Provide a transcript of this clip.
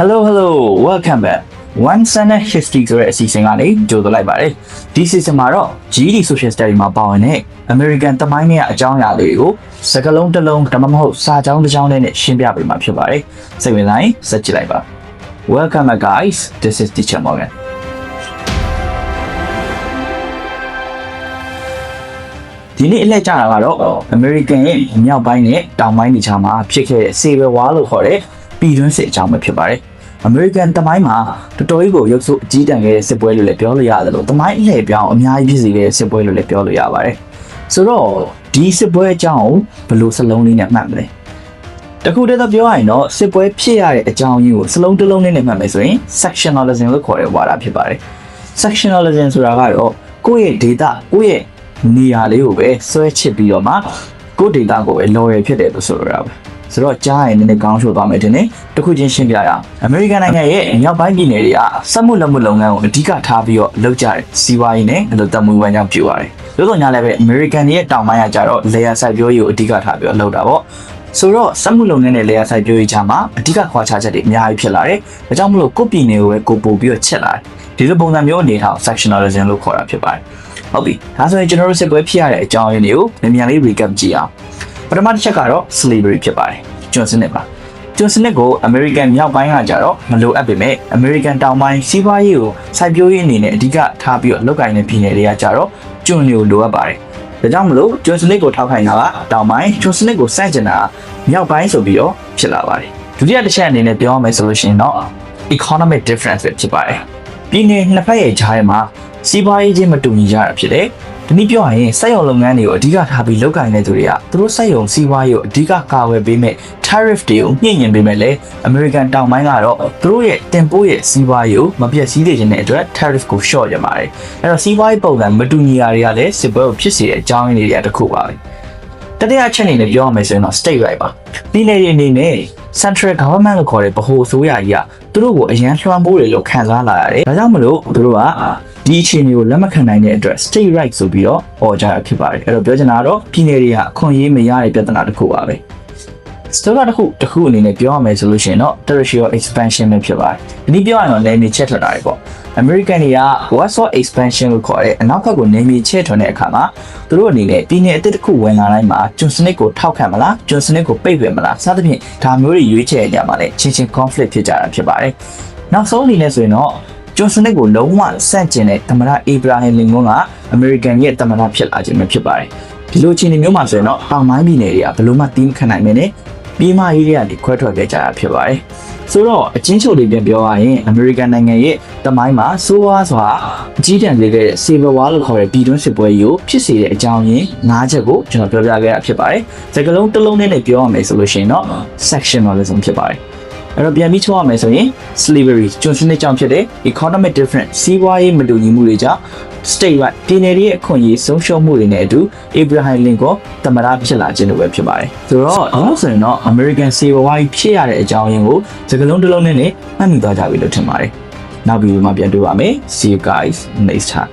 Hello, welcome back. One Sana History ဆိုတဲ့အစီအစဉ်ကနေကြိုဆိုလိုက်ပါတယ်။ဒီစီစဉ်မှာတော့ GD Social Study မှာပါဝင်တဲ့ American သမိုင်းရဲ့အကြောင်းအရာတွေကိုစကားလုံးတစ်လုံးဒါမှမဟုတ်စာကြောင်းတစ်ကြောင်းနဲ့ရှင်းပြပေးမှာဖြစ်ပါတယ်။စိတ်ဝင်စားရင်ဆက်ကြည့်လိုက်ပါ။ Welcome back guys. This is Teacher Morgan. ဒီနေ့အလှည့်ကြတာကတော့ American ရဲ့မြောက်ပိုင်းနဲ့တောင်ပိုင်းဒေသမှာဖြစ်ခဲ့တဲ့ Civil War လို့ခေါ်တဲ့ပြည်တွင်းစစ်အကြောင်းပဲဖြစ်ပါတယ်။ American သမိုင်းမှာတော်တော်ကြီးကိုရုပ်စုအကြီးတန်းခဲ့တဲ့စစ်ပွဲလို့လည်းပြောလို့ရတယ်လို့သမိုင်းအလှည့်ပြောင်းအများကြီးဖြစ်စေတဲ့စစ်ပွဲလို့လည်းပြောလို့ရပါတယ်။ဆိုတော့ဒီစစ်ပွဲအကြောင်းဘယ်လိုစလုံးလေးနဲ့မှတ်မလဲ။တခုတည်းတော့ပြောရရင်တော့စစ်ပွဲဖြစ်ရတဲ့အကြောင်းရင်းကိုစလုံးတစ်လုံးနဲ့မှတ်မယ်ဆိုရင် sectionalism လို့ခေါ်တဲ့ဝါဒဖြစ်ပါတယ်။ sectionalism ဆိုတာကတော့ကိုယ့်ရဲ့ data ကိုယ့်ရဲ့နေရာလေးကိုပဲဆွဲချစ်ပြီးတော့မှကိုယ့် data ကိုပဲ loyal ဖြစ်တယ်လို့ဆိုလိုတာပဲ။ဆိုတော့ကြားရင်လည်းကောင်းချိုးသွားမယ်တင်နေတခုချင်းရှင်းပြရအောင်။ American နိုင်ငံရဲ့မြောက်ပိုင်းပြည်နယ်တွေကစက်မှုလက်မှုလုပ်ငန်းကိုအဓိကထားပြီးတော့လုပ်ကြတယ်။စီးပွားရေးနဲ့အလုပ်သမားဝန်ကြောင့်ပြုရတယ်။သို့တော်ညာလည်းပဲ American ရဲ့တောင်ပိုင်းကကြတော့ layer စိုက်ပျိုးရေးကိုအဓိကထားပြီးတော့လုပ်တာပေါ့။ဆိုတော့စက်မှုလုပ်ငန်းနဲ့ layer စိုက်ပျိုးရေးကြားမှာအဓိကခွာခြားချက်တွေအများကြီးဖြစ်လာတယ်။ဒါကြောင့်မလို့ကိုပြည်နယ်ကိုပဲကိုပို့ပြီးတော့ချက်လာတယ်။ဒီလိုပုံစံမျိုးအနေထား sectionalism လို့ခေါ်တာဖြစ်ပါတယ်။ဟုတ်ပြီ။ဒါဆိုရင်ကျွန်တော်တို့စစ်ပွဲဖြစ်ရတဲ့အကြောင်းရင်းတွေကိုမြန်လေး recap ကြည့်အောင်။ပထမတစ်ချက်ကတော့ slavery ဖြစ်ပါတယ်။ကျွန်စနစ်ပါကျွန်စနစ်ကို American မြောက်ပိုင်းကကြတော့မလိုအပ်ပေမဲ့ American တောင်ပိုင်းစီးပွားရေးကိုစိုက်ပျိုးရေးအနေနဲ့အဓိကထားပြီးတော့လုပ်ကိုင်တဲ့ပြည်နယ်တွေကကြတော့ကျွန်တွေကိုလိုအပ်ပါတယ်။ဒါကြောင့်မလို့ကျွန်စနစ်ကိုထောက်ခံတာကတောင်ပိုင်းကျွန်စနစ်ကိုစန့်ကျင်တာကမြောက်ပိုင်းဆိုပြီးတော့ဖြစ်လာပါတယ်။ဒုတိယတစ်ချက်အနေနဲ့ပြောရမယ်ဆိုလို့ရှိရင်တော့ economic difference ပဲဖြစ်ပါတယ်။ပြည်နယ်နှစ်ဖက်ရဲ့ကြားထဲမှာစီးပွားရေးချင်းမတူညီကြတာဖြစ်တယ်။ဒီနည်းပြောရရင်စက်ရုံလုပ်ငန်းတွေကိုအဓိကထားပြီးလုပ်ကိုင်နေသူတွေကသူတို့စက်ရုံစီးပွားရေးကိုအဓိကကာဝယ်ပေးမဲ့ tariff တွေကိုညှိနှိုင်းပေးမဲ့လေ American တောင်ပိုင်းကတော့သူတို့ရဲ့တင်ပို့ရဲ့စီးပွားရေးကိုမပြတ်စည်းစေခြင်းတဲ့အတွက် tariff ကို short ရပါတယ်။အဲ့တော့စီးပွားရေးပုံစံမတူညီတာတွေကလည်းစစ်ပွဲကိုဖြစ်စေတဲ့အကြောင်းရင်းတွေတစ်ခုပါပဲ။တတိယအချက်အနေနဲ့ပြောရမယ်ဆိုရင်တော့ state right ပါ။ပြည်နယ်တွေအနေနဲ့ central government လို့ခေါ်တဲ့ဗဟိုအစိုးရကြီးကသူတို့ကိုအရန်လွှမ်းမိုးတယ်လို့ခံစားလာရတယ်။ဒါကြောင့်မလို့သူတို့ကဒီအခြေအနေကိုလက်မခံနိုင်တဲ့အတွက် state right ဆိုပြီးတော့ဟောကြားရဖြစ်ပါတယ်အဲ့တော့ပြောချင်တာကတော့ပြည်နယ်တွေကအခွင့်အရေးမရတဲ့ပြဿနာတစ်ခုပါပဲစတော့တစ်ခုအနေနဲ့ပြောရမယ်ဆိုလို့ရှိရင်တော့ territorial expansion ပဲဖြစ်ပါတယ်ဒီနည်းပြောရရင်တော့နယ်မြေချဲ့ထွင်တာတွေပေါ့ American တွေက westward expansion လို့ခေါ်တဲ့အနောက်ဘက်ကိုနယ်မြေချဲ့ထွင်တဲ့အခါမှာသူတို့အနေနဲ့ပြည်နယ်အသစ်တစ်ခုဝင်လာတိုင်းမှာကျွန်စနစ်ကိုထောက်ခံမလားကျွန်စနစ်ကိုပိတ်ပင်မလားစသဖြင့်ဒါမျိုးတွေရွေးချယ်ကြမှာလေချင်း conflict ဖြစ်ကြတာဖြစ်ပါတယ်နောက်ဆုံးအနေနဲ့ဆိုရင်တော့ကျွန်စနစ်ကိုလုံးဝဆန့်ကျင်တဲ့သမ္မတအေဘရာဟင်လင်ကွန်းက American ရဲ့သမ္မတဖြစ်လာခြင်းပဲဖြစ်ပါတယ်ဒီလိုအခြေအနေမျိုးမှာဆိုရင်တော့တောင်ပိုင်းပြည်နယ်တွေကဘယ်လိုမှတီးမခံနိုင်မနဲ့ပြည်မကြီးတွေကနေခွဲထွက်ခဲ့ကြတာဖြစ်ပါတယ်ဆိုတော့အချင်းချုပ်တွေပြန်ပြောရရင် American နိုင်ငံရဲ့သမိုင်းမှာဆိုးဝါးစွာအကြီးတန်းလေးခဲ့တဲ့ Civil War လို့ခေါ်တဲ့ပြည်တွင်းစစ်ပွဲကြီးကိုဖြစ်စေတဲ့အကြောင်းရင်း၅ချက်ကိုကျွန်တော်ပြောပြခဲ့တာဖြစ်ပါတယ်စကားလုံးတစ်လုံးနဲ့ပြောရမယ်ဆိုလို့ရှိရင်တော့ sectionalism ဖြစ်ပါတယ်အဲ့တော့ပြန်ပြီးပြောရမယ်ဆိုရင် slavery ကျွန်စနစ်ကြောင့်ဖြစ်တဲ့ economic difference စီးပွားရေးမတူညီမှုတွေကြောင့် state right ပြည်နယ်ရဲ့အခွင့်အရေးဆုံးရှုံးမှုတွေနဲ့အတူ Abraham Lincoln သမ္မတဖြစ်လာခြင်းလို့ပဲဖြစ်ပါတယ်ဆိုတော့အခုဆိုရင်တော့ American Civil War ဖြစ်ရတဲ့အကြောင်းရင်းကိုစကားလုံးတစ်လုံးနဲ့မှတ်မိသွားကြပြီလို့ထင်ပါတယ်နောက်ဗီဒီယိုမှာပြန်တွေ့ပါမယ် see you guys next time